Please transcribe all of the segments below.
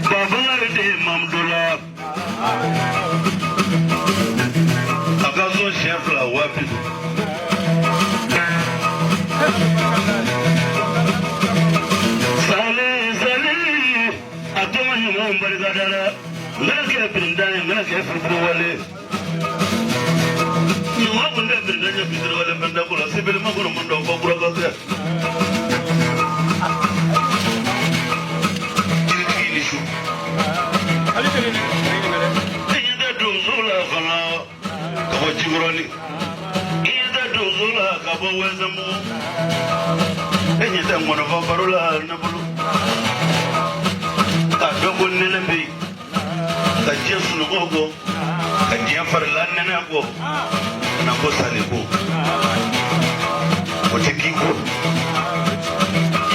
babalarde mamdula akazo shefla wapi sale atoma nyuma mbargadara nake brindane nake furwale nyuma bunde brindane furwale banda kula sibel magoro mondo bakura kaza Jiguroni ida dozula kabo wezamu enyita ngono vabarula nabulu ka dogo nelembe ka jesu ngogo ka jafar lanna go na ko salibo o tikiko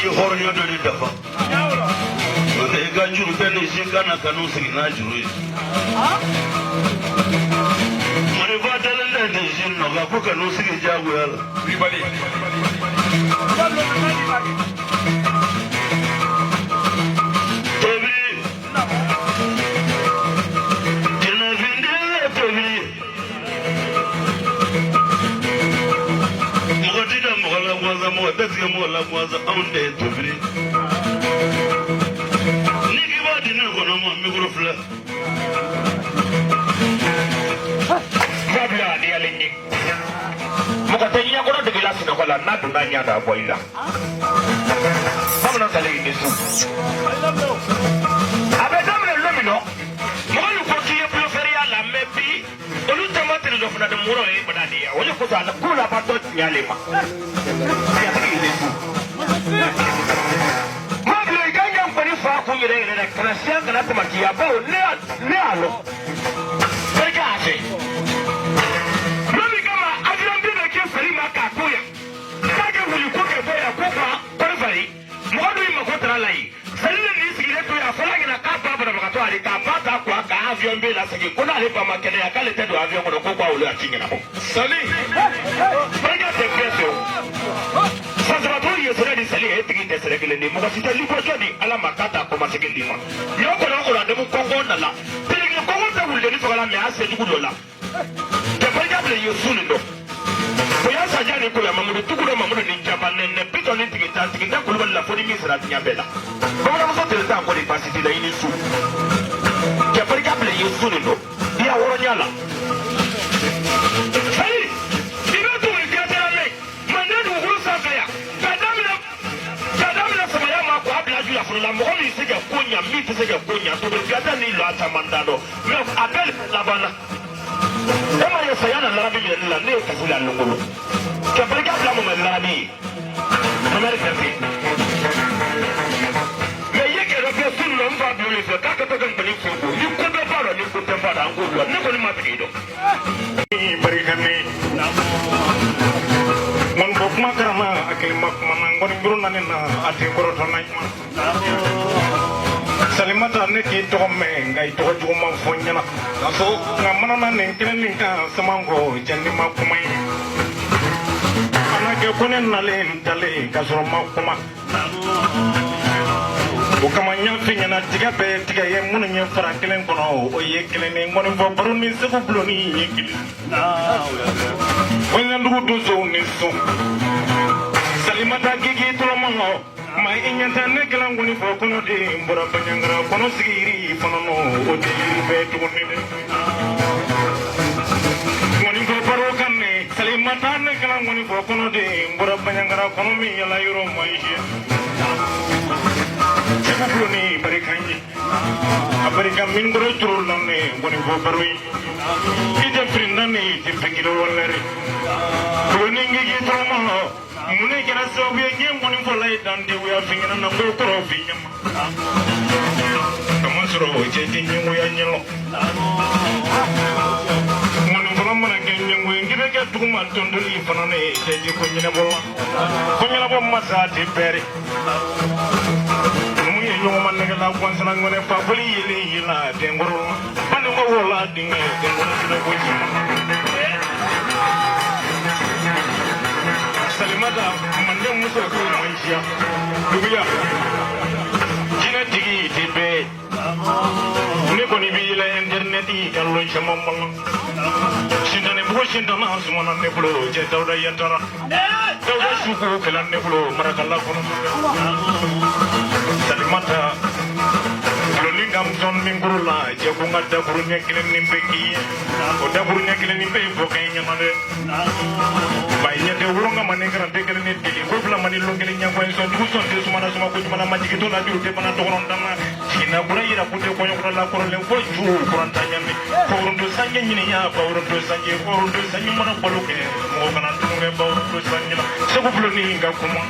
yi hornyo do di dafa o te ga juru tane shingana kanu sigina juru Kuka no sige jago yala. Ribali. Tobi. Jena vindele tobi. Mukatida mukala kwanza mukatasi mukala kwanza aunde tobi. Niki badi niko na mikrofla. Babla dia linyi. Mukatenya kono de glass na kola na dunanya da boila. Famna kale Yesu. Abedamle lomino. Moyo ko kiye preferia la mebi. Olu tamate do funa de muro e badadia. Oyo ko ta kula pato nyalema. Ya taki Yesu. Mablo iganga mpani fa ko yire ne krasian kana tamakia ba ne alo. Begase. Avion la sigi kuna alipa makene ya kale tedo avion kono kwa ule achinga nabo sali bega te peso sasa watu yesere di sali etiki tesere kile ni muka sita lipo jodi ala makata ko masike lima yoko na ko ndemu kongo ndala tele kongo ta wule ni sokala me ase dukudola te bega ble yosuni ndo ko ya sajani ko ya mamudu tukudo mamudu ni jaba nene pito ni tikita tikita ko la foni misra nyabela ko na so tele ta ko di pasiti la ini su Yesu ndo dia woronyala hey ibetu ikatela me manenu hurusa kaya kadamina sama ya mako abla jula fula mo mi sege kunya miti sege kunya to be gata ni lo atamandado me abel labana ema ya sayana larabi mi la ne kasula lungulu ke barka bla mo larabi america fi me yeke ro pe sunno mba bi le ka ka to kan bali ko Nobody must bari kami mon bok makarama akay mak manangon ngurun nanena ati koroto nay salimata ne ki to me ngai to juma fonyana so ngamana nan kenen ninka samango jandi makumai anake konen nalen tale kasro makuma Bukamanya finyana tiga pe tiga ye munu nye farakelen kono o ye kelene ngoni fo barun min sefu bloni ye kili wanya ndugu dozo neso salimata gigi tolomongo ma inyanta ne kala ngoni fo kono de mbora banyangara kono sigiri fono no o de be tuguni de ngoni fo baro kanne salimata ne kala ngoni fo kono de mbora banyangara kono mi yala yoro maisha Bubloni barikanji abarika min goro turul nanne ngoni fo barwi ite frindane ite fengiro wallare bubloni ngi toma mune kera sobe ngi ngoni fo lay dande wi afingina na ngoro koro fi nyama kamasro je tinyu ya nyelo ngoni fo mana ngi nyangu ngi ke duguma tondoli fanane je ko nyina bo masa te bere Yung man nagala kwan sa nang ngone pabuli yili yila dengoro panu mo wala dinge dengoro na boji salimata mande muso ko manjia dubiya jina digi tibe ne kɔni b'i la internet ka lɔn caman ma sintani bugo sintana sumana ne bolo cɛ Dawuda Yantara Dawuda Suko kɛla ne bolo marakala kɔnɔ Salimata loni gamson min kuru la cɛ ko n ka dakuru ɲɛ kelen nin bɛ k'i ye o dakuru ɲɛ kelen nin bɛ yen fɔ kɛ n ɲɛna dɛ ba ɲɛ tɛ woro ka mani kana tɛ kelen ni deli ko fila mani lon kelen ɲɛ kɔn sɔn dugu sɔn tɛ sumana suma ko jumana ma jigin to la juru tɛ fana dɔgɔnɔn dama jiginna kura yira ko tɛ kɔɲɔkura la kɔrɔlen fo ju kuranta ɲami kɔrɔndo sanjɛ ɲiniya bawrondo sanjɛ kɔrɔndo sanjɛ mana balo kɛ mɔgɔ kana tunkɛ bawrondo sanjɛ la segu buloni ka kuma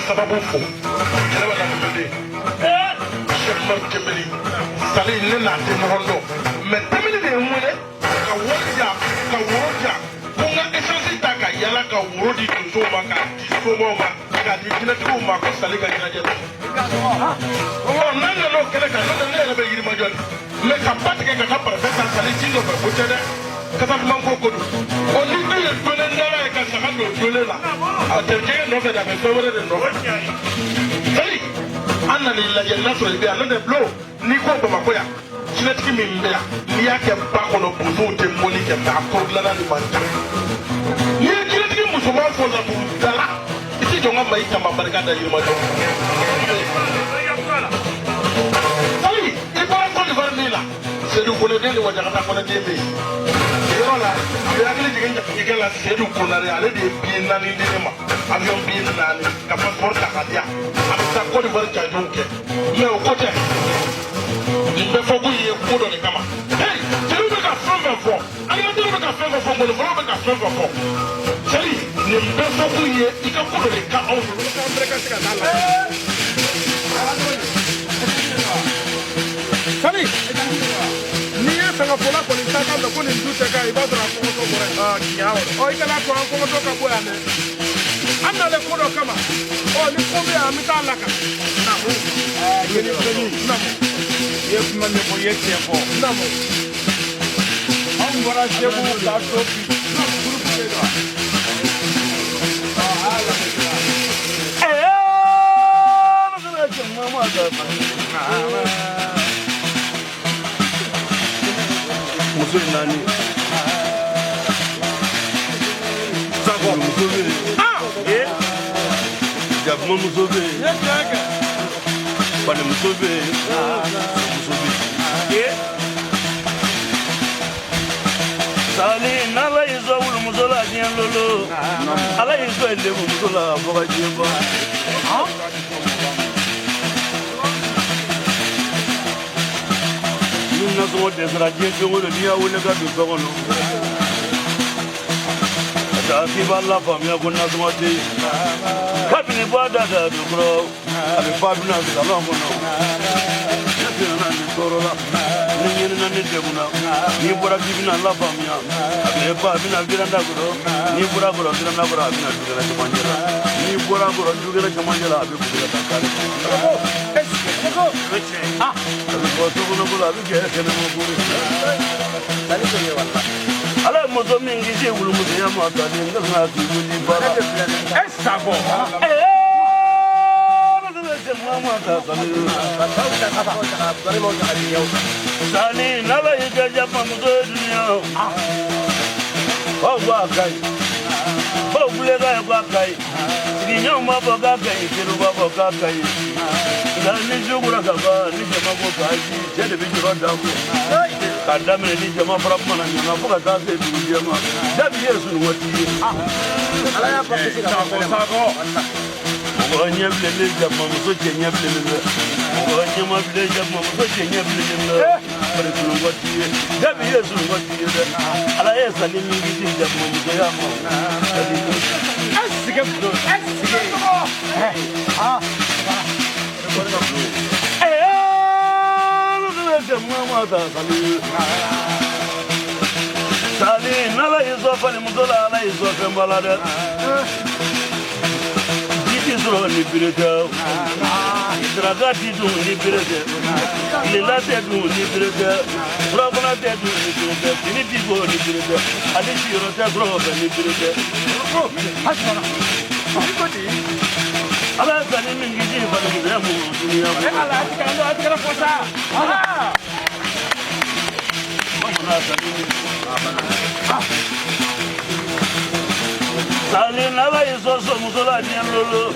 sababu fo kɛlɛ bɛ na de Cheikh Mar Kebeli Sali ne na te ɲɔgɔn dɔn mais tamini de ye n wele ka wari ja ka woro ja ko n ka essence ta ka yala ka woro di donsow ma k'a di somɔgɔw ma k'a di jinɛtigiw ma ko Sali ka ɲɛnajɛ la n'an nana o kɛlɛ kan n'o tɛ ne yɛrɛ bɛ Yirimajɔ mais ka ba tigɛ ka taa préfet ta Sali ci nɔfɛ o tɛ dɛ Kasablanc ko do o ni e ye dɔnni dala ye ka saga don dɔnni la a tɛ jɛgɛ nɔfɛ dɛ a bɛ fɛn wɛrɛ de nɔfɛ Sali an nana i lajɛ n'a sɔrɔ i bɛ yan n'o tɛ Bulo n'i ko Bamakɔ yan jinɛtigi min bɛ yan n'i y'a kɛ ba kɔnɔ bozow tɛ mɔni kɛ mais a ko dilanna ni man ca n'i ye jinɛtigi musoman fɔ laturu dala i tɛ jɔ n ka Mayi Tamba barika da Yirimajɔ Sali i bɔra Côte d'Ivoire min la Seydou Konate ni Wajagata Konate bɛ yen yɔrɔ la a bɛ hakili jigin jatigikɛ la Seydou Konate ale de ye billet 4 di ne ma avion billet 4 ka passeport ta ka di yan a bɛ taa Côte d'Ivoire jajɛw kɛ mais o ko tɛ nin bɛ fɔ k'u ye ko dɔ de kama hey Seydou bɛ ka fɛn fɛn fɔ animateurs bɛ ka fɛn fɛn fɔ ngolofɔlaw bɛ ka fɛn fɛn fɔ Sali nin bɛ fɔ k'u ye i ka ko dɔ de ka anw ye Sali n'i ye fɛngɛfɔla kɔni ta kan mɛn ko nin du tɛ k'a ye i b'a sɔrɔ a kɔngɔtɔ bɔra yen i kana to an kɔngɔtɔ ka bɔ yan dɛ an nalen ko dɔ kama ni ko bɛ yan an bɛ taa lakana i ye kuma min fɔ i ye tiɲɛ fɔ anw bɔra Segu k'a to bi gurupu de don muso naani Sakɔ muso bɛ yen Jakuma muso bɛ yen Bani muso bɛ yen muso bɛ yen Sali n'Ala y'i sɔn wulumuso la diɲɛ lolo Ala y'i sɔn lemuso la fo ka diɲɛ ban nasɔngɔ dɛsɛra diɲɛ don o don n'i y'a wele ka don so kɔnɔ ka taa k'i b'a lafaamuya ko nasɔngɔ tɛ yen kabini bɔ a da don kɔrɔ a bɛ fa bɛna salon kɔnɔ ne tɛna nin tɔɔrɔ la ne ɲinina ne degunna n'i bɔra k'i bɛna lafaamuya a bɛ fa a bɛna viranda kɔrɔ n'i bɔra kɔrɔ viranda kɔrɔ a bɛna dugɛrɛ cɛmancɛ la n'i bɔra kɔrɔ dugɛrɛ cɛmancɛ la a bɛ kugɛrɛ ta kari Ala ye muso min kisi wulumusoya ma ta ni n ka k'i wuli baara Sakɔ Sani n'Ala y'i kɛ jafamuso ye duniya Oh, Wakai. Oh, Bulega Wakai. Niyo Mabogakai, Kiruba Gakai. Nijugura Gaba, Nijama Gaji, Television Damu. Kadam Nijama Brahman and Yamabuka Gazi, Yama. That years what you When you believe that Mamuso Kenya, when you must believe that Mamuso Kenya, but it's what you that years what you did. I asked a little bit that Liberator, Dragati do Liberator, Lilate do Liberator, Rabanate do Liberator, Finity go Liberator, Alicia Rota Liberator. Allah can even give you Salin ala iso so musola nianlolo.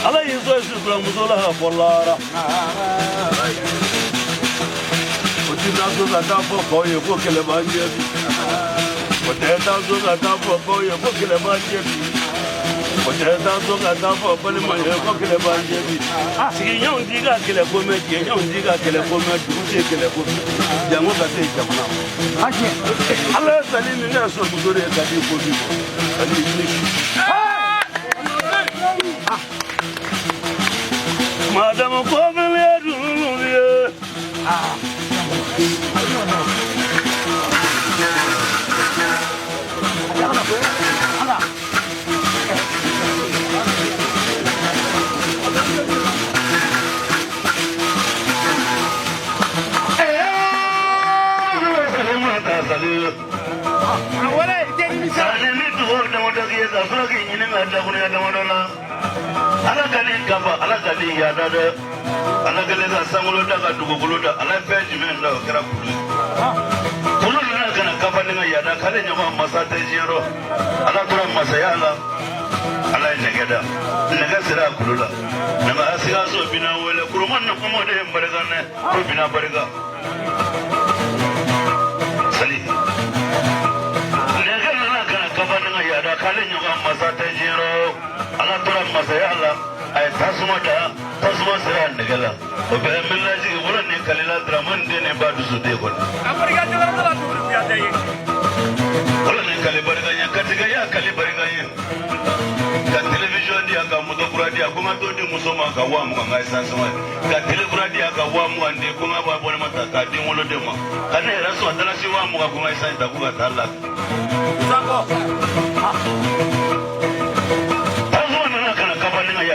Ala iso so musola polara. Otina so gata po koyo ko kele banje. Oteta so gata po koyo ko kele banje. Oteta so gata po pele manje ko kele banje. Sinyo ndiga kele komedi, nyo ndiga kele komedi, uje kele komedi. Jango kate jamna. Ala salin ni so musore kadi ko bibo. Madame Covelia, Alakali yadada, alakali da sangulo daga dugugulu da alafe jimen da kira kulu. Kulu na kana kafa ninga yada kale nyama masate jiro, alatura masayala, alai negeda, nega sira kulu la. Nama asiga so bina wele kuruman na kumode mbariga ne, ko bina bariga. Sali. Nega na kana kafa ninga yada kale nyama masate jiro, alatura masayala. Ay tasuma sira ndegala o be menaji wala ne kalila draman de ne badu sude ko afrika de la tu biya dai wala ne kale bariga nya katiga ya kale bariga nya ka television dia ka mudo kuradia kuma to di musoma ka wa mu ga sansuma ka television dia ka wa mu ande kuma ba bona mata ka di wolo de mo kana era so dala si wa mu ga kuma isa ta ku ga talla sako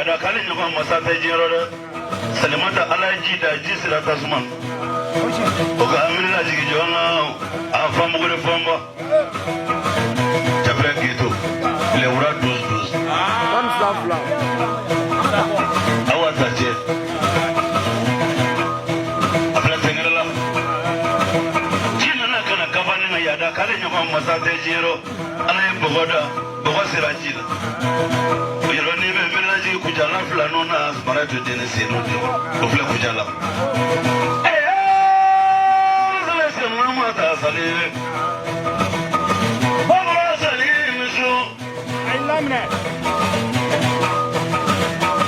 da kalin da kuma masata jiro da salimata alaji da jisira tasman o ga amina jigi jona a famu gure famba tabra kito le ura dus one flafla awata je abla tengrela jina na kana kabani ya da kalin da kuma masata jiro alai bogoda bogosira jina Kujala flanona maratu dene senode ofle kujala zalese mama ta sale baba sale miso ai lamne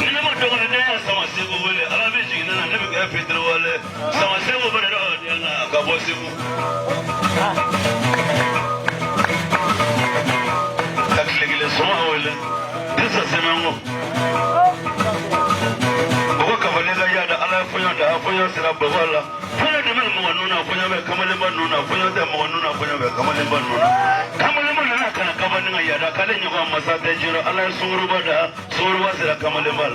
ni ma dogo ne sama sego wele ala be jigina na nabi ga fitr wale sama sego bare do yana ka bosiku taklegile sama wele disa semango Foyo sira bawala foyo de mel mo nuna foyo be kamale ban nuna foyo de mo nuna foyo be kamale ban nuna kamale ban na kana kabani nga yada kale nyoko masate jiro ala suru bada suru wasira kamale bal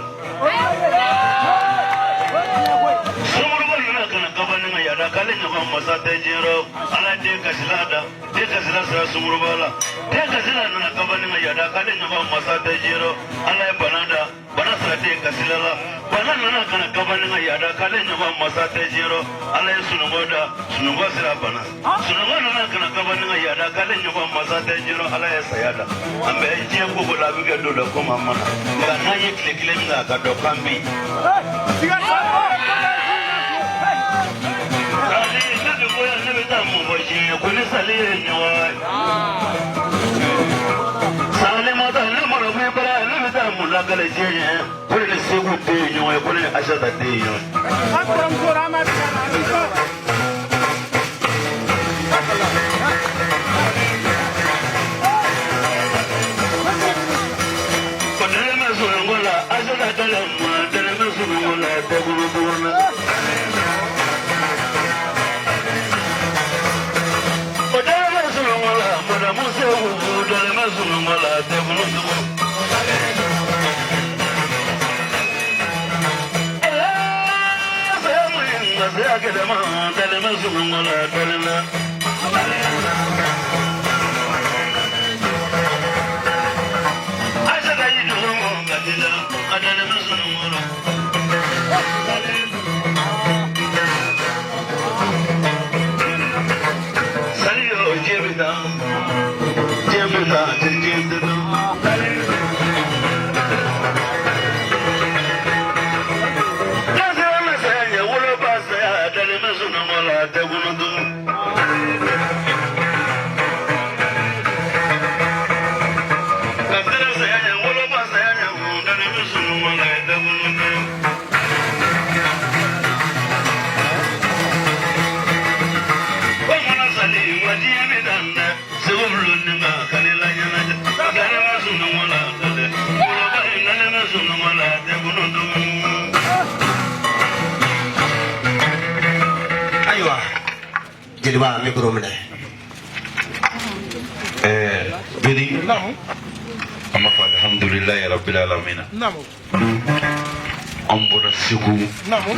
suru bada na kana kabani nga yada kale nyoko masate jiro ala de kasilada de kasila sira suru bala de kasila na kabani nga yada kale nyoko masate jiro ala banada bana sirate kasilala bana nana kana kabaninga yada kale nyama masate jiro ala sunugoda sunugo sira bana sunugo nana kana kabaninga yada kale nyama masate jiro ala sayada ambe je ko bola bi gedo do ko mamana kana ye kile nga ka do kambi ali ndu ko ya nebe tamu boji ko ni sali nyawa la galejeye pour les secondes yo et pour les achats de yo Jeliba mikro mene bidi amma fa alhamdulillah rabbil alamin namo ambona siku namo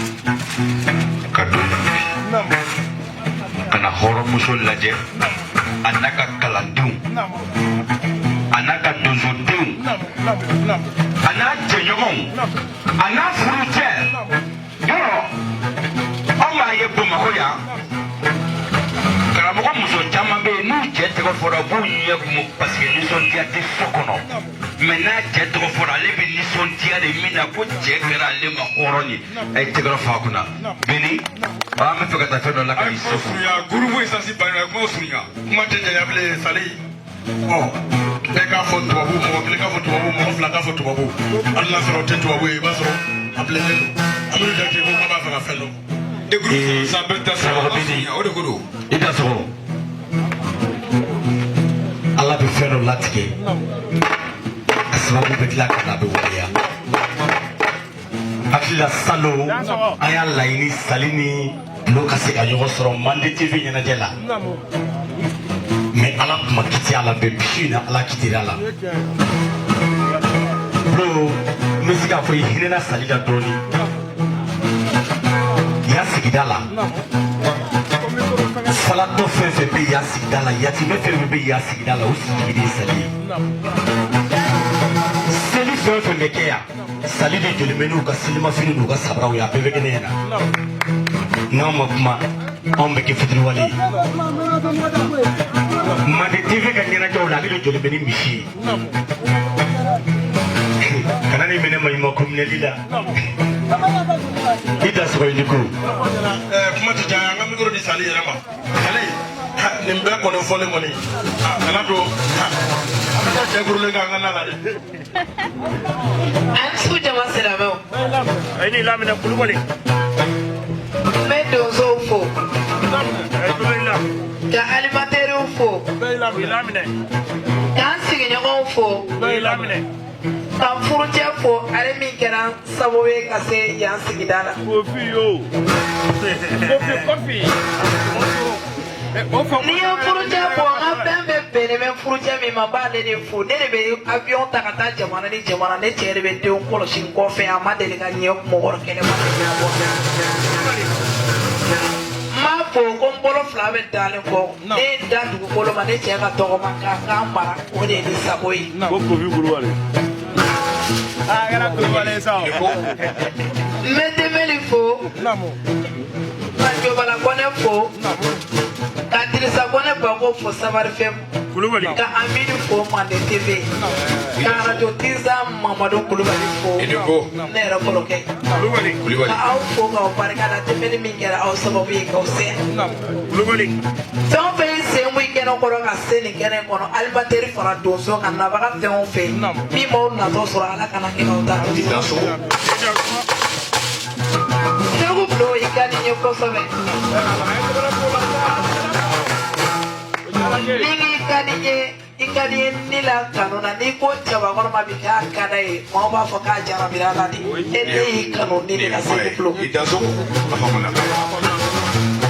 kadu namo kana horo musul laje anaka kalandum namo anaka dozodum namo ana jenyomon ana furuje yo Allah yebbu mahoya karamo muso chama be nu jete ko fora bu nyekumu parce que ni son dia de sokono mena jete ko fora le bi ni son dia de mina ko jekera le ma horoni ay tegro fa kuna bini ba me feka ta fedo la ka isofu ya gurubu isasi bana ko sunya kuma tete ya ble sali oh le ka foto babu mo le ka foto babu mo fla ka foto babu Allah soro tetu babu e ba soro able le amru da ke ko ba fa felo de groupe ça beta ça o de godo ida so Allah be fero latike asbabu betla kana be waya akila salo aya laini salini lokase ka yogo soro mande tv nyana jela mais ala kuma kiti ala be bishina ala kitira la bro musica fo hinena salida doni ya sigidala Salato fefe be ya sigidala yati me fefe be ya sigidala usigidi sali seli fefe mekeya sali de jolimenu ka silima fini nu ka sabraw ya bebe genena nama kuma on be ke fitri wali ma de tv ka nyana jawla bi jolimeni mishi kana ni mene mai ma komnelila ida so yiku kuma ti jaya ngam ngoro di sali yama sali nimbe ko no fole moni kana do amta jaguru le nganga na la an su jama sira mo ai ni lamina kulubali me dozo fo ka alimentaire fo lamina kan sigi nyago fo lamina kan furuje fo ale min kɛra sababu ye ka se yan sigida la ni ye furuje fo n ka fɛn bɛɛ bɛnnen bɛ furuje min ma b'ale de fo ne de bɛ avion ta ka taa jamana ni jamana ne cɛ de bɛ denw kɔlɔsi n kɔfɛ a ma deli ka ɲɛ mɔgɔ kɛnɛ ma deli ka bɔ ma fo ko n bolo fila bɛ dalen kɔ ne da dugukolo ma ne cɛ ka tɔgɔ ma k'a mara o de ye ne sago ye Metemeli fo. Majobala kone fo. Kadirisa kone bago fo Sabari FM. Ka Aminu fo Mande TV. Ka Radio Tiza Mamadou Kulubali fo. Ne yɛrɛ kɔrɔ kɛ. Ka aw fo k'aw barika da tɛmɛni min kɛra aw sababu ye k'aw se. Fɛn o fɛn sen bɔ i kɛnɛ kɔrɔ ka se nin kɛnɛ kɔnɔ alibatɛri fara donso ka nabaga fɛn o fɛn min m'aw natɔ sɔrɔ Ala kana kɛ k'aw ta. Segu Bulo i ka di n ye kosɛbɛ. Ni ka di n ye i ka di n ye ni la kanu na n'i ko cɛbakɔrɔma bi k'a ka d'a ye maaw b'a fɔ k'a jarabira la de e ne y'i kanu ni de ka Segu Bulo.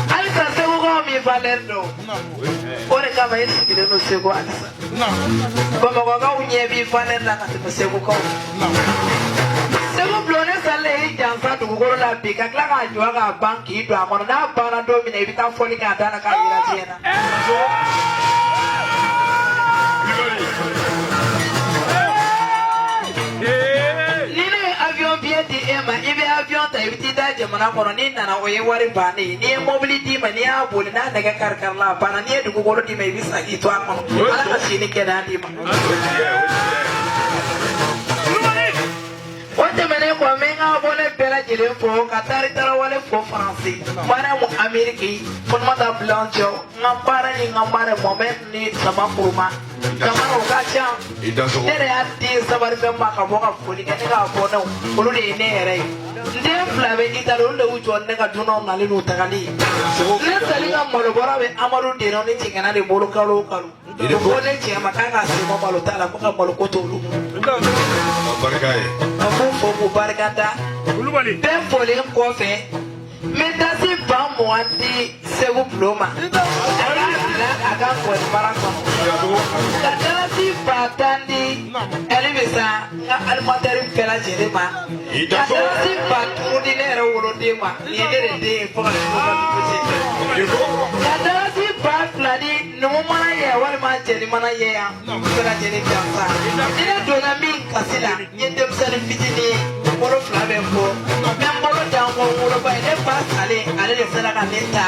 Halisa Segukaw min valeur dɔn o de kama e sigilen don Segu halisa. Bamakɔkaw ɲɛ b'i valeur la ka tɛmɛ Segukaw. Segu Bulo ne salen i jansa dugukolo la bi ka tila k'a jɔ k'a ban k'i don a kɔnɔ n'a banna don min na i bɛ taa fɔli k'a da la k'a yira diɲɛ na. Ni ne ye avion billet di e ma i bɛ avion ta i bɛ t'i da jamana kɔnɔ n'i nana o ye wari bannen ye n'i ye mobili d'i ma n'i y'a boli n'a nɛgɛ kari-kari la a banna n'i ye dugukolo d'i ma i bɛ sa k'i to a kɔnɔ Ala ka si ni kɛnɛya d'i ma. O tɛmɛnen kɔ n bɛ n ka abonné bɛɛ lajɛlen fo ka Tari Tarawele fo Faransi Mariamu Ameriki Fɔtumata Blanchɔ n ka baara ni n ka mare Mohamed ni Sama Kuruma jamana o ka ca ne de y'a di Sabari FM ma ka bɔ ka foli kɛ ne ka abonné olu de ye ne yɛrɛ ye n den fila bɛ Italie olu de y'u jɔ ne ka dunanw nali n'u tagali ye ne sali ka malobɔra bɛ Amadu Denɔ ni Cɛgana de bolo kalo o kalo o ko ne cɛ ma k'a ka se ma malo t'a la ko ka malo ko t'olu a ko fo k'u barika da bɛɛ folen kɔfɛ n bɛ tasi ba 20 di Segu Bulo ma a k'a bila a ka fɔli bara kɔnɔ ka tasi ba 10 di Elibisa n ka alimatɛri bɛɛ lajɛlen ma ka tasi ba 5 di ne yɛrɛ woloden ma nin ye ne de den ye fo ka se ka ka tasi ba 2 di numu mana ye walima cɛni mana ye yan bɛɛ lajɛlen janfa ni ne donna min kasi la n ye denmisɛnnin fitinin ye bolo 2 bɛ fɔ n bɛ n bolo da n ko woloba ye ne fa salen ale de sera ka ne ta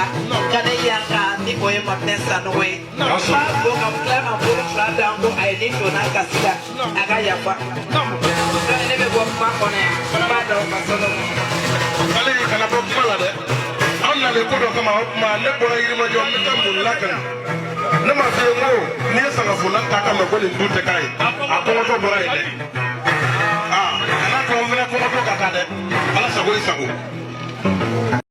ka ne yanka ni o ye Maminɛ Sanogo ye n b'a fɔ ka tila ka bolo 2 da n ko a ye ni donna kasi la a ka yafa ne bɛ bɔ kuma kɔnɔ yan n b'a da o ka sɔrɔ. Ale kana bɔ kuma la dɛ an nalen ko dɔ kama o kuma ne bɔra Yirimajɔ n bɛ taa Murula ka na ne ma f'i ye ko n'i ye sagafola ta ka mɛn ko nin dun tɛ k'a ye a kɔngɔtɔ bɔra yen dɛ kana to n fɛnɛ kɔngɔtɔ ka taa dɛ Ala sago i sago.